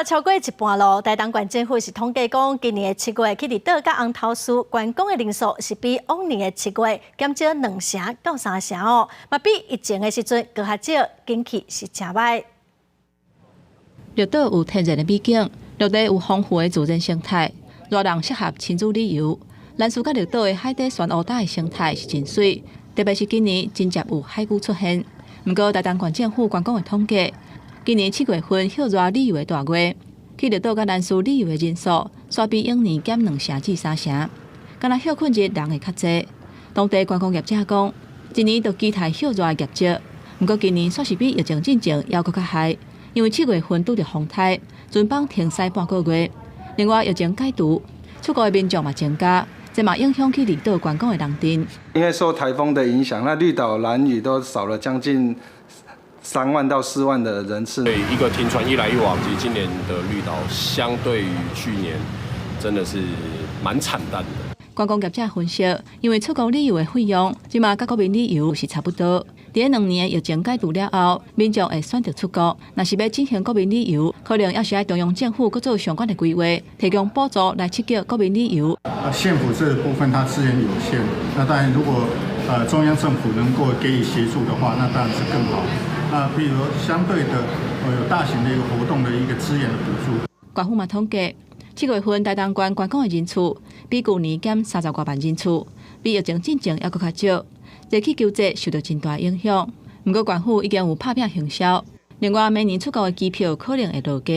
了超过一半咯。台东县政府是统计讲，今年的7月去离岛甲红头树观光的人数是比往年的7月减少2成到3成哦，嘛比疫情的时阵更较少，景气是真歹。绿岛有天然的美景，陆地有丰富的自然生态，热人适合亲子旅游。咱树甲绿岛的海底珊瑚带的生态是真水，特别是今年真接有海龟出现。不过，台东县政府观光的统计，今年7月份休热旅游的大月，去绿岛甲咱树旅游的人数，煞比往年减2成至3成。敢若休困日人会较济。当地观光业者讲，今年都期待休热的业绩，不过今年煞是比疫情进前还佫较害，因为7月份拄着风台，船帮停驶半个月。另外，疫情解除，出国的民众嘛增加。这嘛影响去离岛观光的人群，因为受台风的影响，那绿岛、兰屿都少了将近3万到4万的人次。对一个停船一来一往，其实今年的绿岛相对于去年真的是蛮惨淡的。观光业者分析，因为出国旅游的费用，即嘛甲国民旅游是差不多。伫2年疫情解除了后，民众会选择出国。若是要进行国民旅游，可能要是要中央政府搁做相关的规划，提供补助来刺激国民旅游。县府这部分它资源有限，那当然如果中央政府能够给予协助的话，那当然是更好。那比如相对的有大型的一个活动的一个资源的补助。县府嘛统计，7月份台东县观光的人次比去年减30多万人次，比疫情进前还佫较少。热气救济受到真大影响，不过县府已经有拍拼行销。另外，明年出国的机票可能会落价。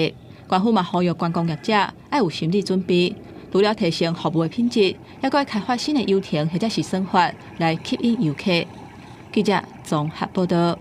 县府嘛呼吁观光业者要有心理准备，除了提升服务的品质，还该开发新的游艇或者是生活来吸引游客。记者综合报道。